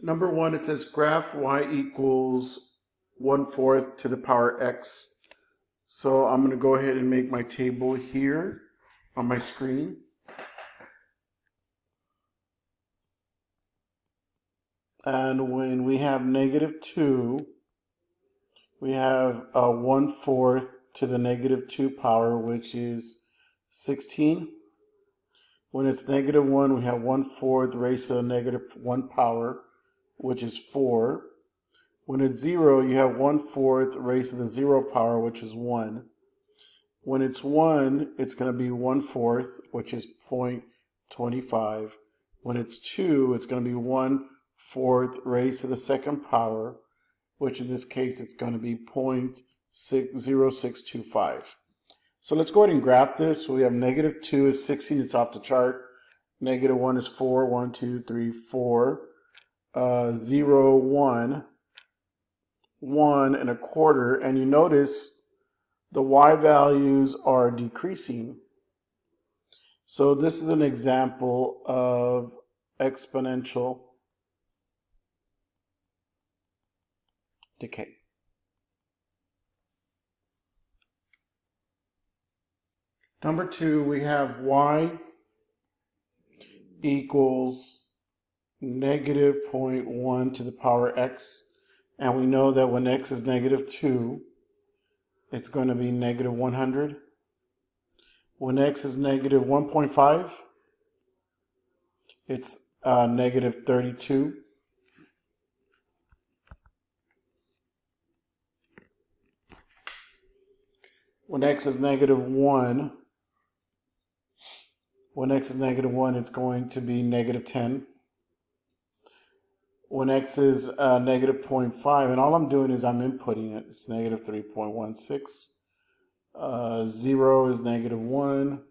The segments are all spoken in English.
Number 1, it says graph y equals 1/4 to the power x. So I'm going to go ahead and make my table here on my screen. And when we have -2, we have 1/4 to the -2 power, which is 16. When it's -1, we have 1/4 raised to the -1 power, which is 4. When it's 0, you have 1/4 raised to the 0 power, which is 1. When it's 1, it's going to be 1/4, which is 0.25. When it's 2, it's going to be 1/4 raised to the second power, which in this case, it's going to be 0.0625. So let's go ahead and graph this. So we have -2 is 16, it's off the chart. -1 is 4, 1, 2, 3, 4. 0, 1, 1 1/4. And you notice the y values are decreasing. So this is an example of exponential decay. Number 2, we have y equals -0.1 to the power x. And we know that when x is -2, it's going to be -100. When x is -1.5, it's -32. When x is -1, it's going to be -10. When x is -0.5, and all I'm doing is I'm inputting it, it's -3.16. 0 is -1.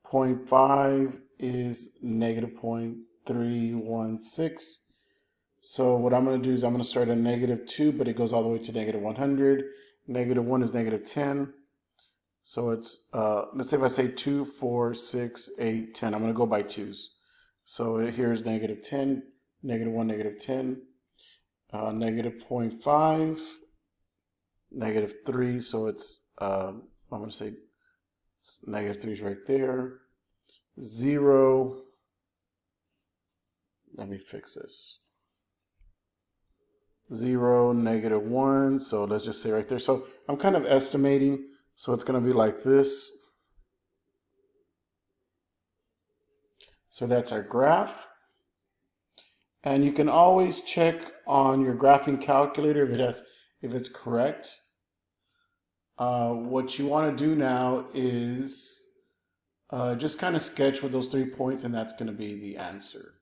0.5 is -0.316. So what I'm going to do is I'm going to start at -2, but it goes all the way to -100. -1 is -10. So it's, let's say if I say 2, 4, 6, 8, 10, I'm going to go by twos. So here's -10, -1, -10, -0.5, -3, so it's, I'm going to say -3 is right there. 0, let me fix this. 0, -1, so let's just say right there. So I'm kind of estimating, so it's going to be like this. So that's our graph. And you can always check on your graphing calculator if it's correct. What you want to do now is just kind of sketch with those 3 points, and that's going to be the answer.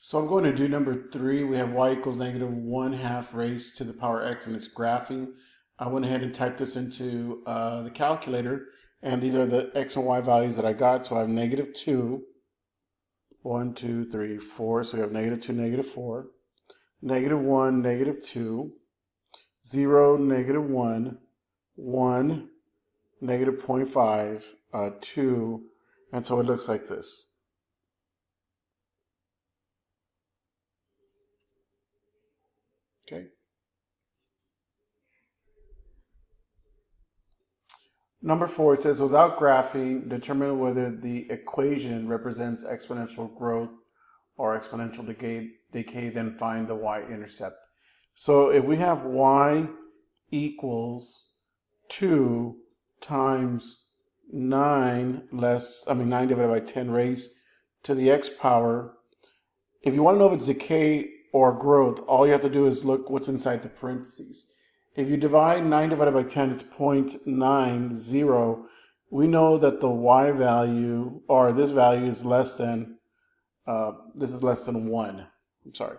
So I'm going to do number 3. We have y equals -1/2 raised to the power x, and it's graphing. I went ahead and typed this into the calculator, and these are the x and y values that I got. So I have -2, 1, 2, 3, 4. So we have -2, -4, -1, -2, 0, -1, 1, -0.5, 2, and so it looks like this. Okay. Number 4, it says, without graphing, determine whether the equation represents exponential growth or exponential decay, then find the y-intercept. So if we have y equals 2 times 9 divided by 10 raised to the x power, if you want to know if it's decay or growth, all you have to do is look what's inside the parentheses. If you divide 9 divided by 10, it's 0.90. We know that the y value, or this value, is less than, this is less than 1. I'm sorry.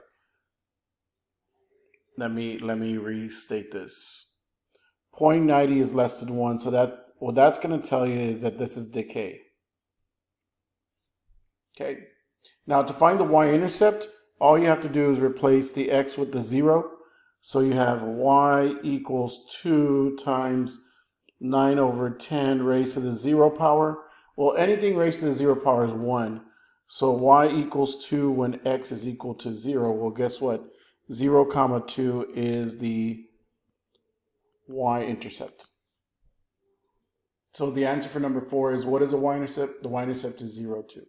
Let me restate this. 0.90 is less than 1, so that what that's going to tell you is that this is decay. Okay. Now to find the y-intercept, all you have to do is replace the x with the 0. So you have y equals 2 times 9/10 raised to the 0 power. Well, anything raised to the 0 power is 1. So y equals 2 when x is equal to 0. Well, guess what? 0, comma 2 is the y-intercept. So the answer for number 4 is, what is a y-intercept? The y-intercept is 0, 2.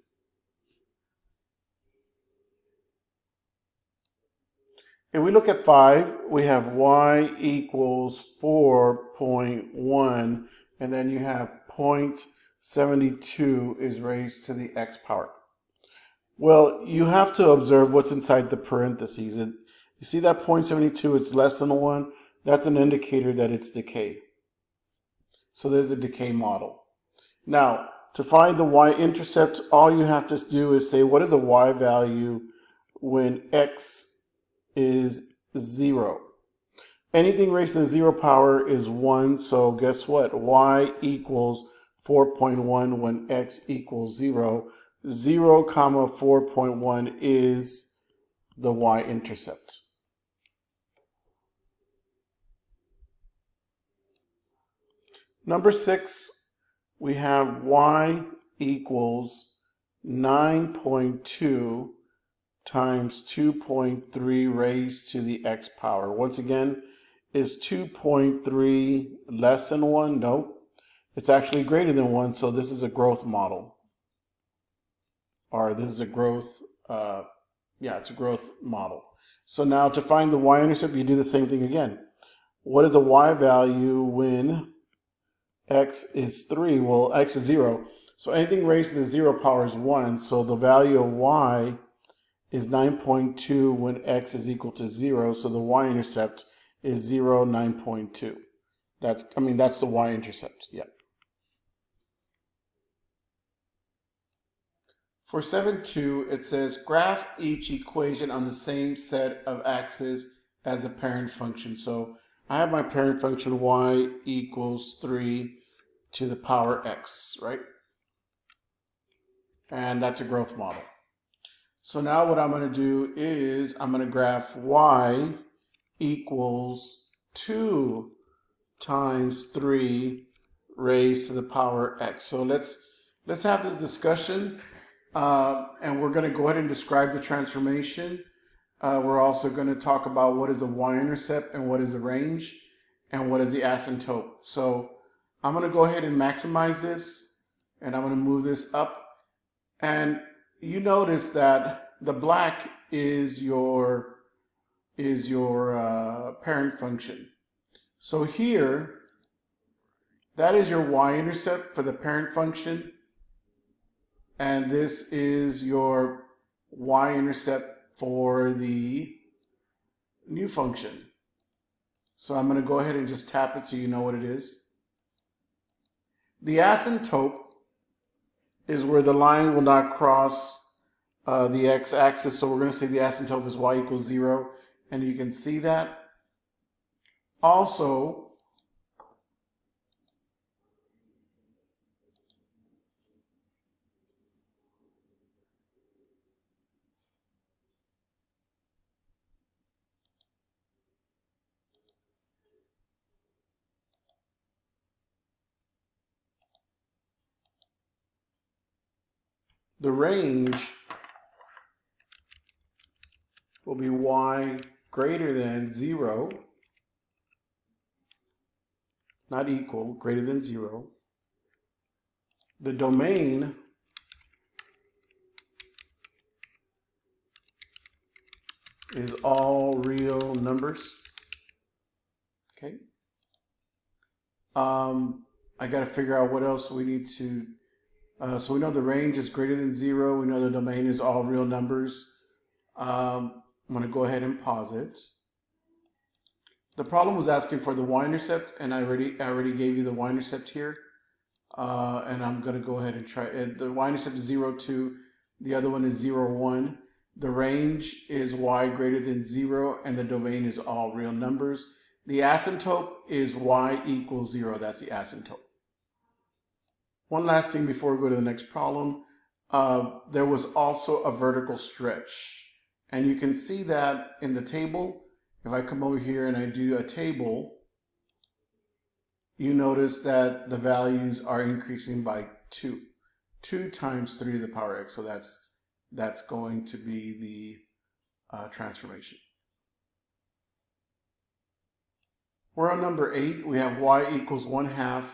If we look at 5, we have y equals 4.1, and then you have 0.72 is raised to the x power. Well, you have to observe what's inside the parentheses. You see that 0.72, it's less than 1? That's an indicator that it's decay. So there's a decay model. Now, to find the y-intercept, all you have to do is say, what is a y value when x is 0? Anything raised to the 0 power is 1, so guess what? Y equals 4.1 when x equals 0. 0, comma 4.1 is the y-intercept. Number 6, we have y equals 9.2 times 2.3 raised to the x power. Once again, is 2.3 less than 1? No, it's actually greater than 1, so this is a growth model. Or this is a growth, it's a growth model. So now to find the y-intercept, you do the same thing again. What is the y value when x is 3? Well, x is 0. So anything raised to the 0 power is 1. So the value of y is 9.2 when x is equal to 0. So the y-intercept is 0, 9.2. That's the y-intercept. Yeah. For 7.2, it says graph each equation on the same set of axes as the parent function. So I have my parent function y equals 3 to the power x, right? And that's a growth model. So now what I'm going to do is I'm going to graph y equals 2 times 3 raised to the power x. So let's have this discussion, and we're going to go ahead and describe the transformation. We're also going to talk about what is a y-intercept and what is a range and what is the asymptote. So I'm going to go ahead and maximize this, and I'm going to move this up. And you notice that the black is your parent function. So here, that is your y-intercept for the parent function, and this is your y-intercept for the new function. So I'm going to go ahead and just tap it so you know what it is. The asymptote is where the line will not cross the x-axis. So we're going to say the asymptote is y equals 0. And you can see that. Also, the range will be y greater than 0, not equal, greater than 0. The domain is all real numbers. Okay. I got to figure out what else we need to. So we know the range is greater than 0. We know the domain is all real numbers. I'm going to go ahead and pause it. The problem was asking for the y-intercept, and I already gave you the y-intercept here. And I'm going to go ahead and try it. The y-intercept is 0, 2. The other one is 0, 1. The range is y greater than 0, and the domain is all real numbers. The asymptote is y equals 0. That's the asymptote. One last thing before we go to the next problem. There was also a vertical stretch. And you can see that in the table. If I come over here and I do a table, you notice that the values are increasing by 2. 2 times 3 to the power x. So that's that's going to be the transformation. We're on number 8. We have y equals 1/2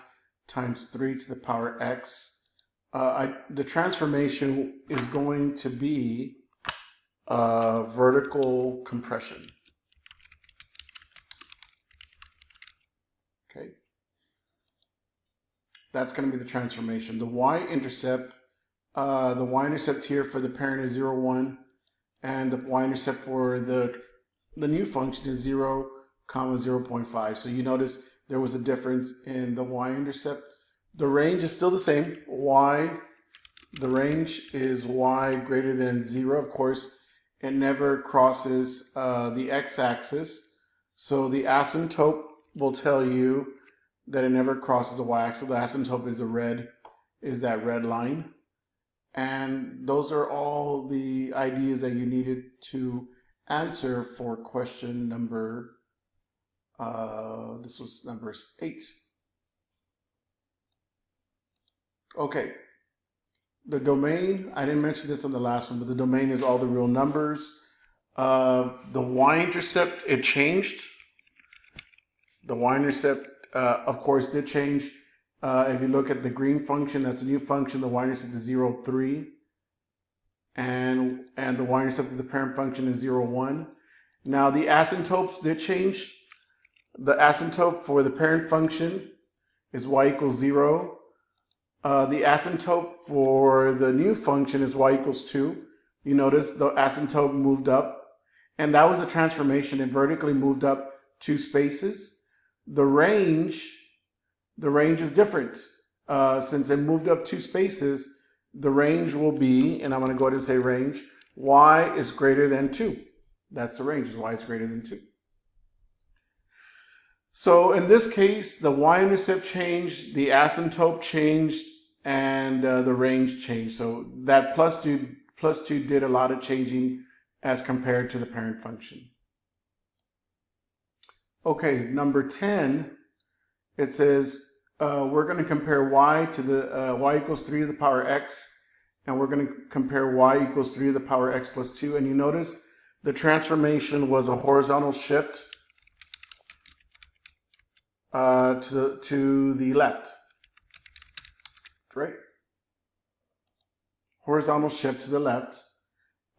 times 3 to the power x. The transformation is going to be vertical compression. Okay. That's going to be the transformation. The y-intercept, here for the parent is 0, 1, and the y-intercept for the new function is 0, 0.5. So you notice there was a difference in the y-intercept. The range is still the same. The range is y greater than 0. Of course, it never crosses the x-axis. So the asymptote will tell you that it never crosses the y-axis. The asymptote is that red line. And those are all the ideas that you needed to answer for question number, this was number 8. Okay, the domain, I didn't mention this on the last one, but the domain is all the real numbers. The y-intercept, it changed. The y-intercept, of course, did change. If you look at the green function, that's a new function. The y-intercept is 0, 3. And the y-intercept of the parent function is 0, 1. Now, the asymptotes did change. The asymptote for the parent function is y equals 0. The asymptote for the new function is y equals 2. You notice the asymptote moved up. And that was a transformation. It vertically moved up 2 spaces. The range is different. Since it moved up 2 spaces, the range will be, and I'm going to go ahead and say range, y is greater than 2. That's the range, is y is greater than 2. So in this case, the y-intercept changed, the asymptote changed, and the range changed. So that plus 2 did a lot of changing as compared to the parent function. Okay, number 10, it says we're going to compare y to the y equals 3 to the power x, and we're going to compare y equals 3 to the power x plus 2. And you notice the transformation was a horizontal shift to the left, right? Horizontal shift to the left.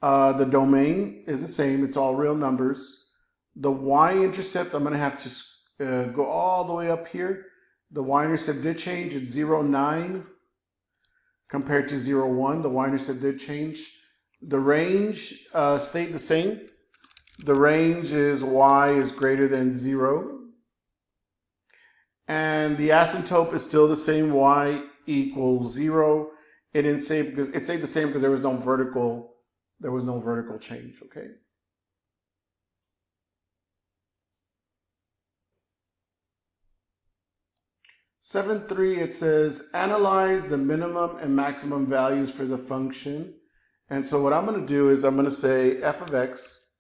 The domain is the same. It's all real numbers. The y-intercept, I'm going to have to go all the way up here. The y-intercept did change. It's 0, 9 compared to 0, 1. The y-intercept did change. The range stayed the same. The range is y is greater than 0. And the asymptote is still the same, y equals 0. It didn't say because it stayed the same because there was no vertical change, okay? Seven 3, it says analyze the minimum and maximum values for the function. And so what I'm going to do is I'm going to say f of x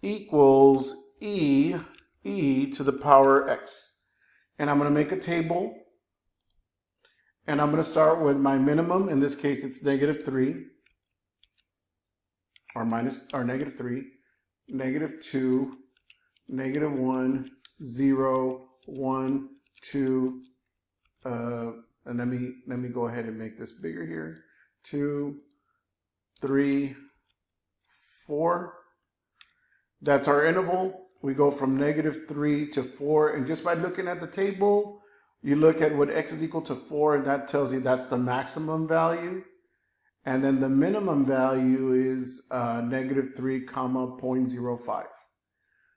equals e to the power x. And I'm going to make a table. And I'm going to start with my minimum. In this case, it's -3 or -3, -2, -1, 0, 1, 2, and let me go ahead and make this bigger here. 2, 3, 4. That's our interval. We go from -3 to 4, and just by looking at the table, you look at what x is equal to 4, and that tells you that's the maximum value. And then the minimum value is -3, 0.05.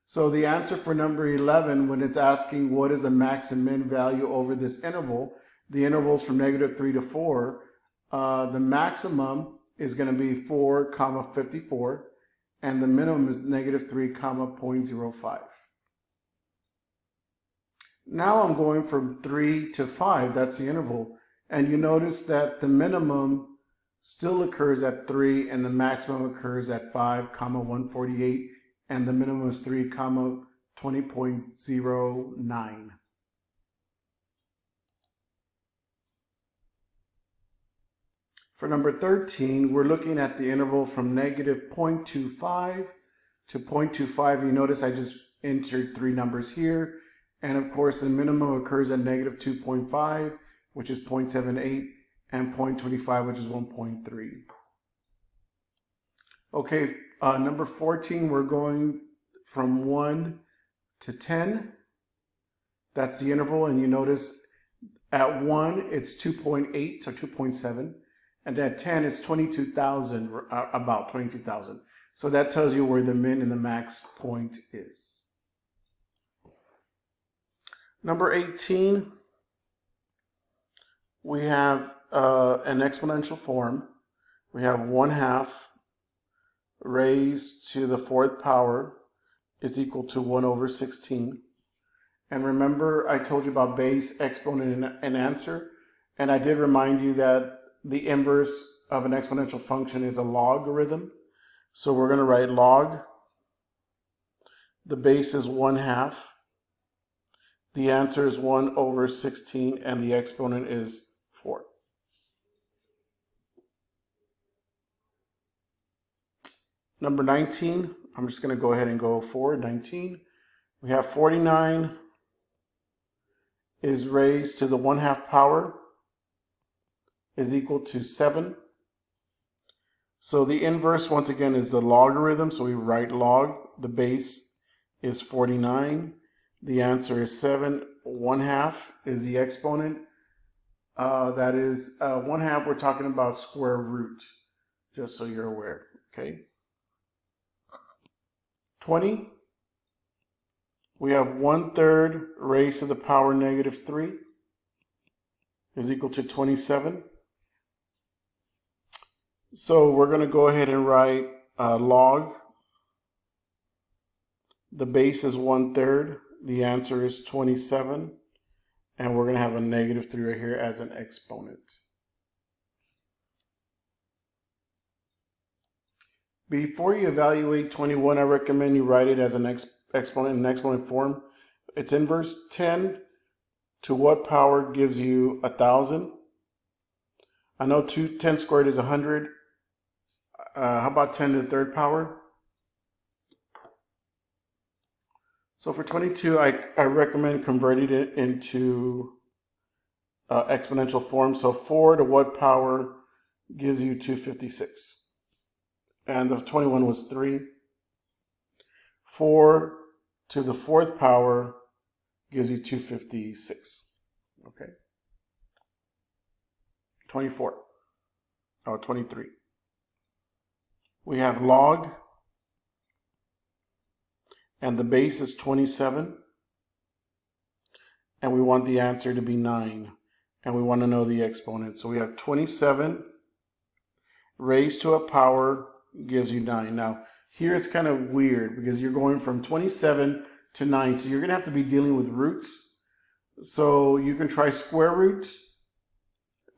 So the answer for number 11, when it's asking what is the max and min value over this interval, the interval is from -3 to 4. The maximum is going to be 4, 54, and the minimum is -3, 0.05. Now I'm going from 3 to 5, that's the interval. And you notice that the minimum still occurs at 3 and the maximum occurs at 5, 148, and the minimum is 3, 20.09. For number 13, we're looking at the interval from negative 0.25 to 0.25. You notice I just entered three numbers here. And of course, the minimum occurs at negative 2.5, which is 0.78, and 0.25, which is 1.3. Okay, number 14, we're going from 1 to 10. That's the interval, and you notice at 1, it's 2.8, so 2.7. And at 10, it's 22,000, about 22,000. So that tells you where the min and the max point is. Number 18, we have an exponential form. We have 1/2 raised to the 4th power is equal to 1 over 16. And remember, I told you about base, exponent, and answer. And I did remind you that the inverse of an exponential function is a logarithm. So we're going to write log. The base is 1/2. The answer is 1 over 16, and the exponent is 4. Number 19, I'm just going to go ahead and go forward. 19, we have 49 is raised to the 1/2 power is equal to 7. So the inverse, once again, is the logarithm. So we write log. The base is 49. The answer is 7. 1/2 is the exponent. That is 1/2. We're talking about square root, just so you're aware. Okay. 20. We have 1/3 raised to the power negative 3 is equal to 27. So we're going to go ahead and write log. The base is 1/3. The answer is 27. And we're going to have a negative 3 right here as an exponent. Before you evaluate 21, I recommend you write it as an exponent in exponent form. Its inverse, 10 to what power gives you 1,000? I know 10 squared is 100. How about 10 to the 3rd power? So for 22, I recommend converting it into exponential form. So 4 to what power gives you 256? And the 21 was 3. 4 to the 4th power gives you 256. Okay. 24. Oh, 23. We have log. And the base is 27. And we want the answer to be 9. And we want to know the exponent. So we have 27 raised to a power gives you 9. Now, here it's kind of weird because you're going from 27 to 9. So you're going to have to be dealing with roots. So you can try square root.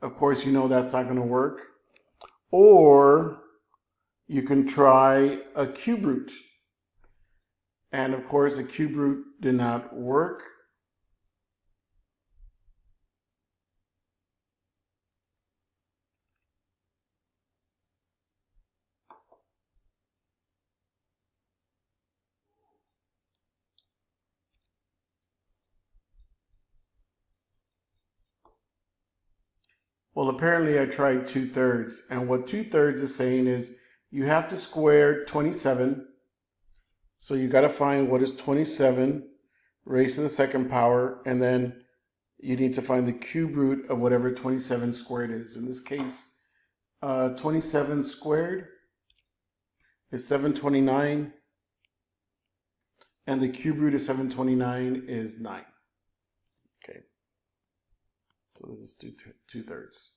Of course, you know that's not going to work. Or you can try a cube root. And of course, the cube root did not work. Well, apparently I tried 2/3. And what 2/3 is saying is you have to square 27. So you got to find what is 27 raised to the 2nd power. And then you need to find the cube root of whatever 27 squared is. In this case, 27 squared is 729. And the cube root of 729 is 9. Okay. So this is 2/3.